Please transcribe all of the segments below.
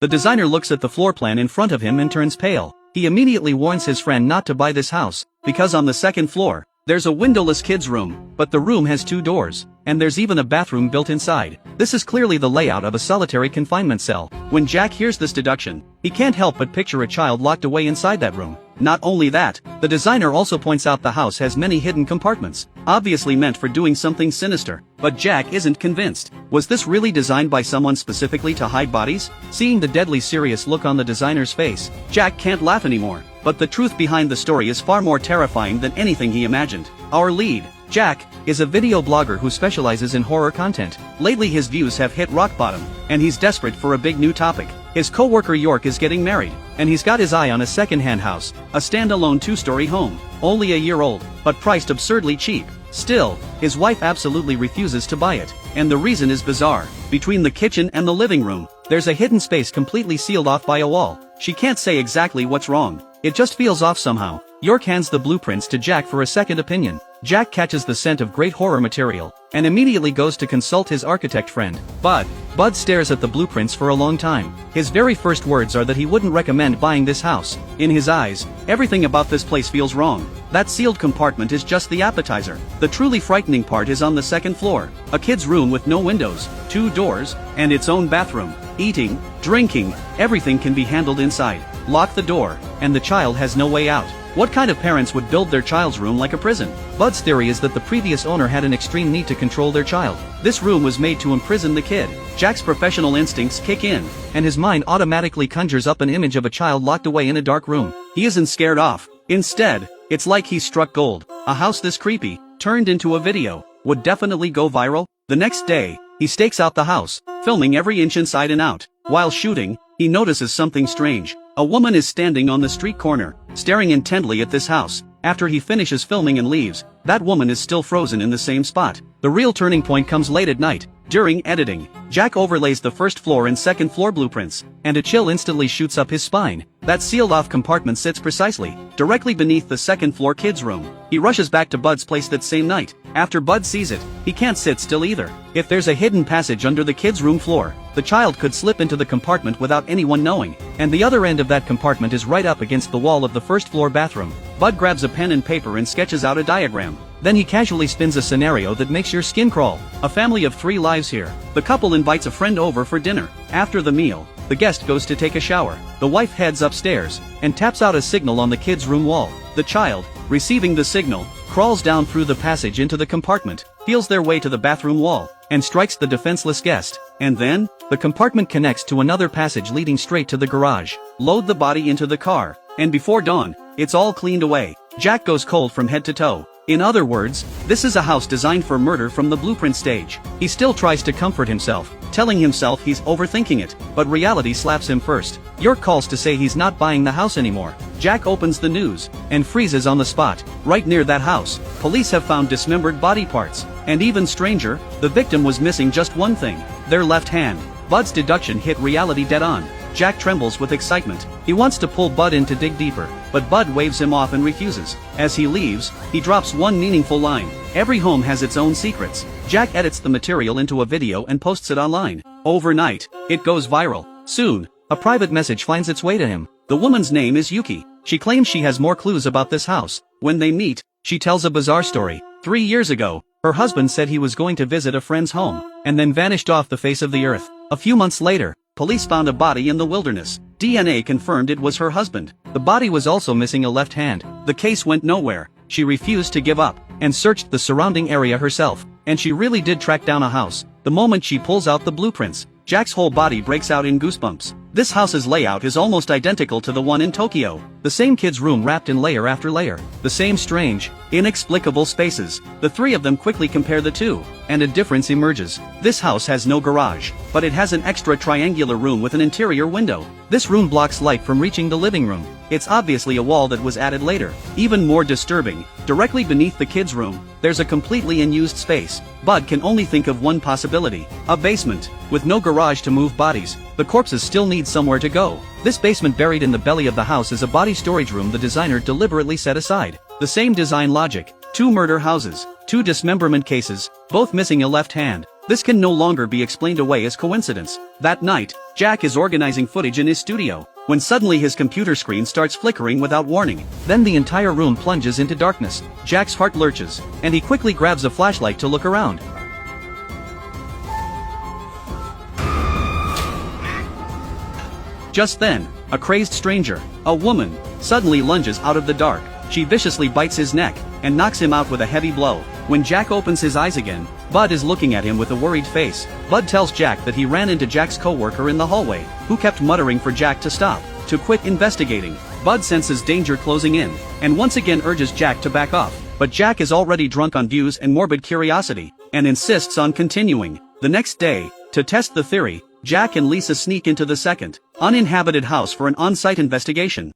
The designer looks at the floor plan in front of him and turns pale. He immediately warns his friend not to buy this house, because on the second floor, there's a windowless kids' room, but the room has 2 doors, and there's even a bathroom built inside. This is clearly the layout of a solitary confinement cell. When Jack hears this deduction, he can't help but picture a child locked away inside that room. Not only that, the designer also points out the house has many hidden compartments, obviously meant for doing something sinister. But Jack isn't convinced. Was this really designed by someone specifically to hide bodies? Seeing the deadly serious look on the designer's face, Jack can't laugh anymore. But the truth behind the story is far more terrifying than anything he imagined. Our lead, Jack, is a video blogger who specializes in horror content. Lately his views have hit rock bottom, and he's desperate for a big new topic. His co-worker York is getting married, and he's got his eye on a second-hand house, a standalone 2-story home, only a year old, but priced absurdly cheap. Still, his wife absolutely refuses to buy it, and the reason is bizarre. Between the kitchen and the living room, there's a hidden space completely sealed off by a wall. She can't say exactly what's wrong. It just feels off somehow. York hands the blueprints to Jack for a second opinion. Jack catches the scent of great horror material, and immediately goes to consult his architect friend, Bud. Bud stares at the blueprints for a long time. His very first words are that he wouldn't recommend buying this house. In his eyes, everything about this place feels wrong. That sealed compartment is just the appetizer. The truly frightening part is on the second floor. A kid's room with no windows, 2 doors, and its own bathroom. Eating, drinking, everything can be handled inside. Lock the door, and the child has no way out. What kind of parents would build their child's room like a prison? Bud's theory is that the previous owner had an extreme need to control their child. This room was made to imprison the kid. Jack's professional instincts kick in, and his mind automatically conjures up an image of a child locked away in a dark room. He isn't scared off. Instead, it's like he struck gold. A house this creepy, turned into a video, would definitely go viral. The next day, he stakes out the house, filming every inch inside and out. While shooting, he notices something strange. A woman is standing on the street corner, staring intently at this house. After he finishes filming and leaves, that woman is still frozen in the same spot. The real turning point comes late at night. During editing, Jack overlays the first floor and second floor blueprints, and a chill instantly shoots up his spine. That sealed-off compartment sits precisely, directly beneath the second floor kid's room. He rushes back to Bud's place that same night. After Bud sees it, he can't sit still either. If there's a hidden passage under the kid's room floor, the child could slip into the compartment without anyone knowing, and the other end of that compartment is right up against the wall of the first floor bathroom. Bud grabs a pen and paper and sketches out a diagram. Then he casually spins a scenario that makes your skin crawl. A family of 3 lives here. The couple invites a friend over for dinner. After the meal, the guest goes to take a shower. The wife heads upstairs and taps out a signal on the kid's room wall. The child, receiving the signal, crawls down through the passage into the compartment, feels their way to the bathroom wall, and strikes the defenseless guest. And then, the compartment connects to another passage leading straight to the garage. Load the body into the car, and before dawn, it's all cleaned away. Jack goes cold from head to toe. In other words, this is a house designed for murder from the blueprint stage. He still tries to comfort himself, telling himself he's overthinking it, but reality slaps him first. York calls to say he's not buying the house anymore. Jack opens the news, and freezes on the spot. Right near that house, police have found dismembered body parts. And even stranger, the victim was missing just one thing: their left hand. Bud's deduction hit reality dead on. Jack trembles with excitement. He wants to pull Bud in to dig deeper, but Bud waves him off and refuses. As he leaves, he drops one meaningful line: every home has its own secrets. Jack edits the material into a video and posts it online. Overnight, it goes viral. Soon, a private message finds its way to him. The woman's name is Yuki. She claims she has more clues about this house. When they meet, she tells a bizarre story. 3 years ago, her husband said he was going to visit a friend's home, and then vanished off the face of the earth. A few months later, police found a body in the wilderness. DNA confirmed it was her husband. The body was also missing a left hand. The case went nowhere. She refused to give up, and searched the surrounding area herself. And she really did track down a house. The moment she pulls out the blueprints, Jack's whole body breaks out in goosebumps. This house's layout is almost identical to the one in Tokyo. The same kid's room wrapped in layer after layer. The same strange, inexplicable spaces. The 3 of them quickly compare the 2, and a difference emerges. This house has no garage, but it has an extra triangular room with an interior window. This room blocks light from reaching the living room. It's obviously a wall that was added later. Even more disturbing, directly beneath the kid's room, there's a completely unused space. Bud can only think of one possibility: a basement. With no garage to move bodies, the corpses still need somewhere to go. This basement buried in the belly of the house is a body storage room the designer deliberately set aside. The same design logic: 2 murder houses, 2 dismemberment cases, both missing a left hand. This can no longer be explained away as coincidence. That night, Jack is organizing footage in his studio, when suddenly his computer screen starts flickering without warning. Then the entire room plunges into darkness. Jack's heart lurches, and he quickly grabs a flashlight to look around. Just then, a crazed stranger, a woman, suddenly lunges out of the dark. She viciously bites his neck, and knocks him out with a heavy blow. When Jack opens his eyes again, Bud is looking at him with a worried face. Bud tells Jack that he ran into Jack's co-worker in the hallway, who kept muttering for Jack to stop, to quit investigating. Bud senses danger closing in, and once again urges Jack to back off. But Jack is already drunk on views and morbid curiosity, and insists on continuing. The next day, to test the theory, Jack and Lisa sneak into the second, uninhabited house for an on-site investigation.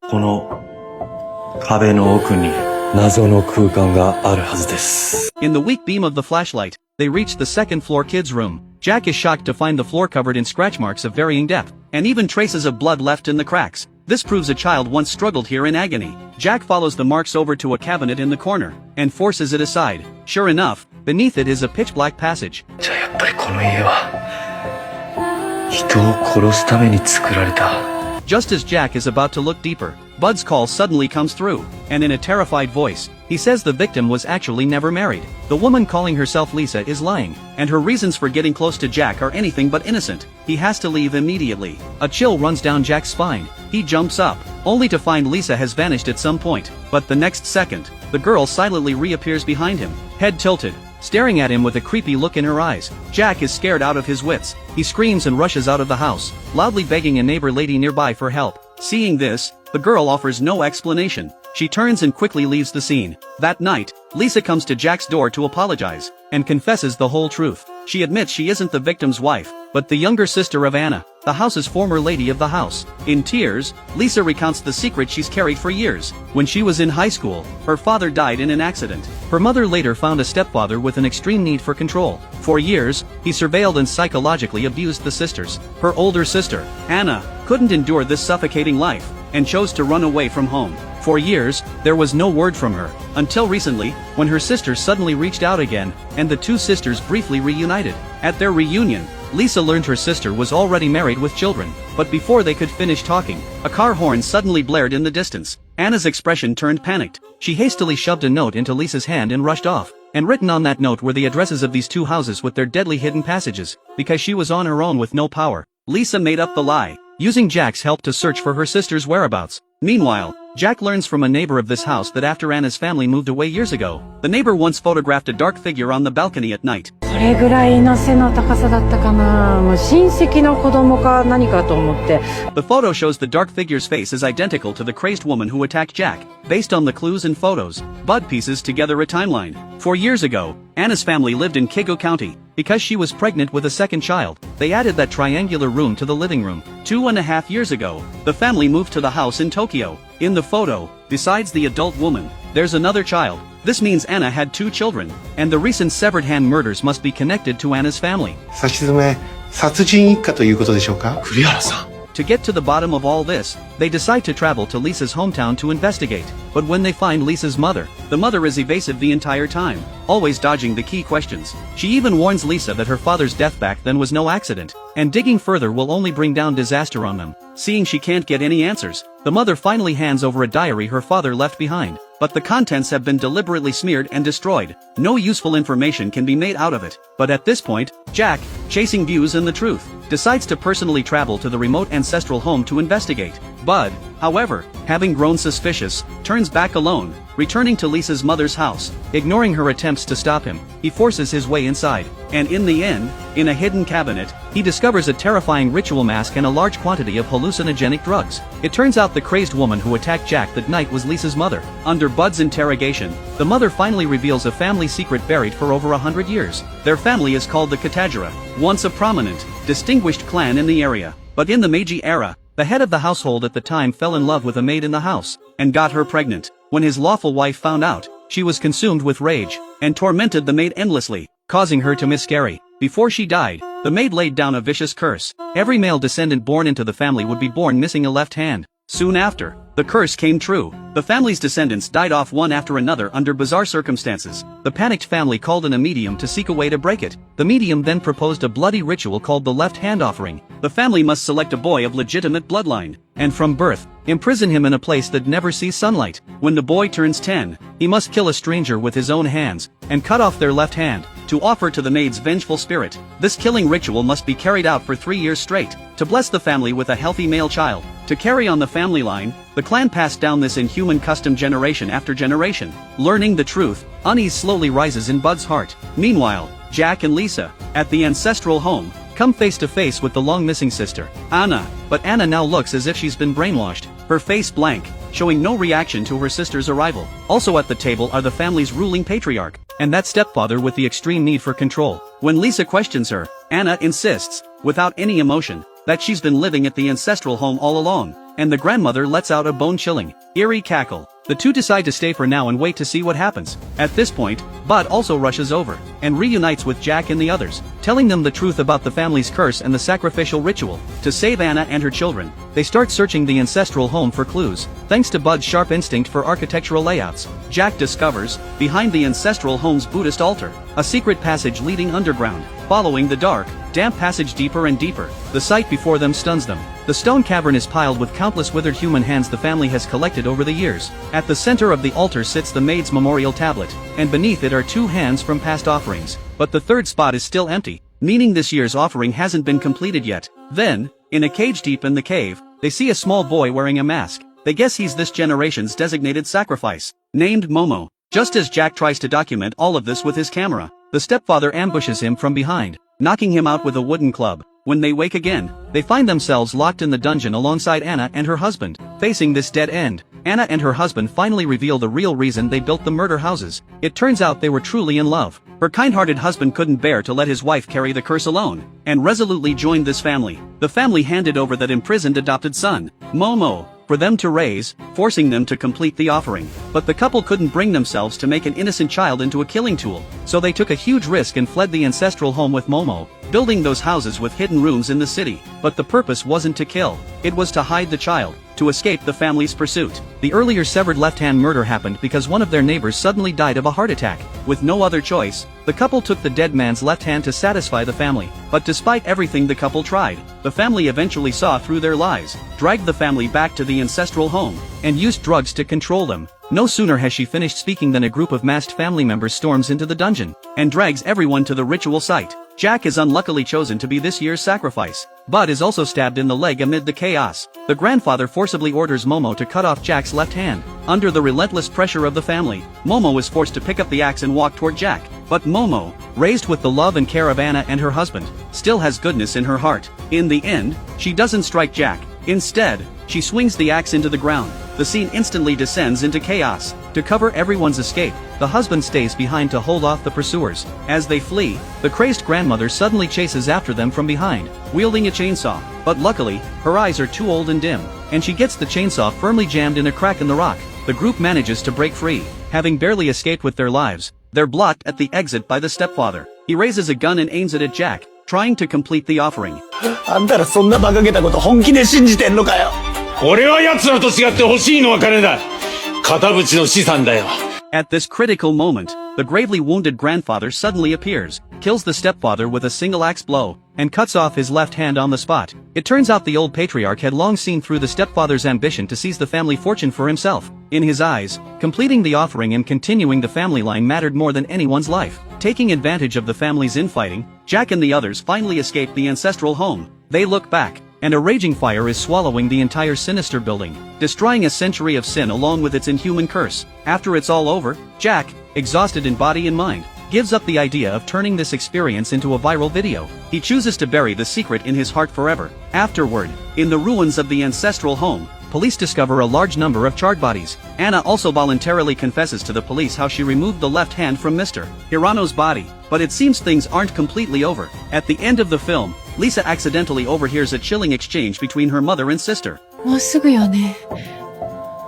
In the weak beam of the flashlight, they reach the second-floor kids' room. Jack is shocked to find the floor covered in scratch marks of varying depth, and even traces of blood left in the cracks. This proves a child once struggled here in agony. Jack follows the marks over to a cabinet in the corner, and forces it aside. Sure enough, beneath it is a pitch-black passage. Just as Jack is about to look deeper, Bud's call suddenly comes through, and in a terrified voice, he says the victim was actually never married. The woman calling herself Lisa is lying, and her reasons for getting close to Jack are anything but innocent. He has to leave immediately. A chill runs down Jack's spine. He jumps up, only to find Lisa has vanished at some point. But the next second, the girl silently reappears behind him, head tilted, staring at him with a creepy look in her eyes. Jack is scared out of his wits. He screams and rushes out of the house, loudly begging a neighbor lady nearby for help. Seeing this, the girl offers no explanation. She turns and quickly leaves the scene. That night, Lisa comes to Jack's door to apologize, and confesses the whole truth. She admits she isn't the victim's wife, but the younger sister of Anna, the house's former lady of the house. In tears, Lisa recounts the secret she's carried for years. When she was in high school, her father died in an accident. Her mother later found a stepfather with an extreme need for control. For years, he surveilled and psychologically abused the sisters. Her older sister, Anna, couldn't endure this suffocating life, and chose to run away from home. For years, there was no word from her, until recently, when her sister suddenly reached out again, and the two sisters briefly reunited. At their reunion, Lisa learned her sister was already married with children, but before they could finish talking, a car horn suddenly blared in the distance. Anna's expression turned panicked. She hastily shoved a note into Lisa's hand and rushed off, and written on that note were the addresses of these two houses with their deadly hidden passages. Because she was on her own with no power, Lisa made up the lie, using Jack's help to search for her sister's whereabouts. Meanwhile, Jack learns from a neighbor of this house that after Anna's family moved away years ago, the neighbor once photographed a dark figure on the balcony at night. The photo shows the dark figure's face is identical to the crazed woman who attacked Jack. Based on the clues and photos, Bud pieces together a timeline. 4 years ago, Anna's family lived in Kigo County. Because she was pregnant with a second child, they added that triangular room to the living room. 2.5 years ago, the family moved to the house in Tokyo. In the photo, besides the adult woman, there's another child. This means Anna had 2 children, and the recent severed hand murders must be connected to Anna's family. To get to the bottom of all this, they decide to travel to Lisa's hometown to investigate. But when they find Lisa's mother, the mother is evasive the entire time, always dodging the key questions. She even warns Lisa that her father's death back then was no accident, and digging further will only bring down disaster on them. Seeing she can't get any answers, the mother finally hands over a diary her father left behind. But the contents have been deliberately smeared and destroyed. No useful information can be made out of it. But at this point, Jack, chasing views and the truth, decides to personally travel to the remote ancestral home to investigate. Bud, however, having grown suspicious, turns back alone, returning to Lisa's mother's house. Ignoring her attempts to stop him, he forces his way inside, and in the end, in a hidden cabinet, he discovers a terrifying ritual mask and a large quantity of hallucinogenic drugs. It turns out the crazed woman who attacked Jack that night was Lisa's mother. Under Bud's interrogation, the mother finally reveals a family secret buried for over 100 years. Their family is called the Katajira, once a prominent, distinguished clan in the area. But in the Meiji era, the head of the household at the time fell in love with a maid in the house, and got her pregnant. When his lawful wife found out, she was consumed with rage, and tormented the maid endlessly, causing her to miscarry. Before she died, the maid laid down a vicious curse. Every male descendant born into the family would be born missing a left hand. Soon after, the curse came true. The family's descendants died off one after another under bizarre circumstances. The panicked family called in a medium to seek a way to break it. The medium then proposed a bloody ritual called the left hand offering. The family must select a boy of legitimate bloodline, and from birth, imprison him in a place that never sees sunlight. When the boy turns 10, he must kill a stranger with his own hands, and cut off their left hand, to offer to the maid's vengeful spirit. This killing ritual must be carried out for 3 years straight, to bless the family with a healthy male child. To carry on the family line, the clan passed down this inhuman custom generation after generation. Learning the truth, unease slowly rises in Bud's heart. Meanwhile, Jack and Lisa, at the ancestral home, come face to face with the long-missing sister, Anna. But Anna now looks as if she's been brainwashed, her face blank, showing no reaction to her sister's arrival. Also at the table are the family's ruling patriarch, and that stepfather with the extreme need for control. When Lisa questions her, Anna insists, without any emotion, that she's been living at the ancestral home all along, and the grandmother lets out a bone-chilling, eerie cackle. The two decide to stay for now and wait to see what happens. At this point, Bud also rushes over, and reunites with Jack and the others, telling them the truth about the family's curse and the sacrificial ritual. To save Anna and her children, they start searching the ancestral home for clues. Thanks to Bud's sharp instinct for architectural layouts, Jack discovers, behind the ancestral home's Buddhist altar, a secret passage leading underground. Following the dark, damp passage deeper and deeper, the sight before them stuns them. The stone cavern is piled with countless withered human hands the family has collected over the years. At the center of the altar sits the maid's memorial tablet, and beneath it are 2 hands from past offerings. But the third spot is still empty, meaning this year's offering hasn't been completed yet. Then, in a cage deep in the cave, they see a small boy wearing a mask. They guess he's this generation's designated sacrifice, named Momo. Just as Jack tries to document all of this with his camera, the stepfather ambushes him from behind, knocking him out with a wooden club. When they wake again, they find themselves locked in the dungeon alongside Anna and her husband. Facing this dead end, Anna and her husband finally reveal the real reason they built the murder houses. It turns out they were truly in love. Her kind-hearted husband couldn't bear to let his wife carry the curse alone, and resolutely joined this family. The family handed over that imprisoned adopted son, Momo, for them to raise, forcing them to complete the offering. But the couple couldn't bring themselves to make an innocent child into a killing tool, so they took a huge risk and fled the ancestral home with Momo, building those houses with hidden rooms in the city. But the purpose wasn't to kill, it was to hide the child, to escape the family's pursuit. The earlier severed left-hand murder happened because one of their neighbors suddenly died of a heart attack. With no other choice, the couple took the dead man's left hand to satisfy the family. But despite everything the couple tried, the family eventually saw through their lies, dragged the family back to the ancestral home, and used drugs to control them. No sooner has she finished speaking than a group of masked family members storms into the dungeon, and drags everyone to the ritual site. Jack is unluckily chosen to be this year's sacrifice. Bud is also stabbed in the leg amid the chaos. The grandfather forcibly orders Momo to cut off Jack's left hand. Under the relentless pressure of the family, Momo is forced to pick up the axe and walk toward Jack. But Momo, raised with the love and care of Anna and her husband, still has goodness in her heart. In the end, she doesn't strike Jack. Instead, she swings the axe into the ground. The scene instantly descends into chaos. To cover everyone's escape, the husband stays behind to hold off the pursuers. As they flee, the crazed grandmother suddenly chases after them from behind, wielding a chainsaw. But luckily, her eyes are too old and dim, and she gets the chainsaw firmly jammed in a crack in the rock. The group manages to break free. Having barely escaped with their lives, they're blocked at the exit by the stepfather. He raises a gun and aims it at Jack, trying to complete the offering. あんたらそんな馬鹿げたこと本気で信じてんのかよ。俺は奴らと違って欲しいのは金だ。片渕の資産だよ。 At this critical moment, the gravely wounded grandfather suddenly appears, kills the stepfather with a single axe blow, and cuts off his left hand on the spot. It turns out the old patriarch had long seen through the stepfather's ambition to seize the family fortune for himself. In his eyes, completing the offering and continuing the family line mattered more than anyone's life. Taking advantage of the family's infighting, Jack and the others finally escape the ancestral home. They look back, and a raging fire is swallowing the entire sinister building, destroying a century of sin along with its inhuman curse. After it's all over, Jack, exhausted in body and mind, gives up the idea of turning this experience into a viral video. He chooses to bury the secret in his heart forever. Afterward, in the ruins of the ancestral home, police discover a large number of charred bodies. Anna also voluntarily confesses to the police how she removed the left hand from Mr. Hirano's body. But it seems things aren't completely over. At the end of the film, Lisa accidentally overhears a chilling exchange between her mother and sister. もうすぐよね。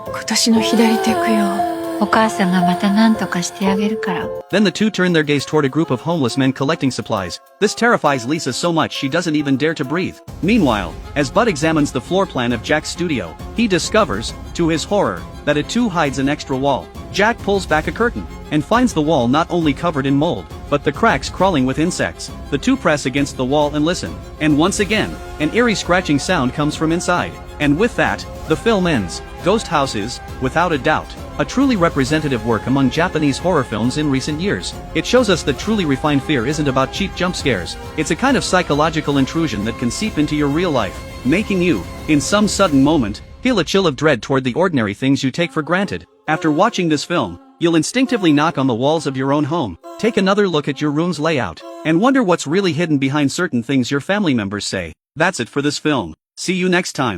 今年の左手供養。お母さんがまた何とかしてあげるから。Then the two turn their gaze toward a group of homeless men collecting supplies. This terrifies Lisa so much she doesn't even dare to breathe. Meanwhile, as Bud examines the floor plan of Jack's studio, he discovers, to his horror, that it too hides an extra wall. Jack pulls back a curtain, and finds the wall not only covered in mold, but the cracks crawling with insects. The two press against the wall and listen. And once again, an eerie scratching sound comes from inside. And with that, the film ends. Ghost House is, without a doubt, a truly representative work among Japanese horror films in recent years. It shows us that truly refined fear isn't about cheap jump scares. It's a kind of psychological intrusion that can seep into your real life, making you, in some sudden moment, feel a chill of dread toward the ordinary things you take for granted. After watching this film, you'll instinctively knock on the walls of your own home, take another look at your room's layout, and wonder what's really hidden behind certain things your family members say. That's it for this film. See you next time.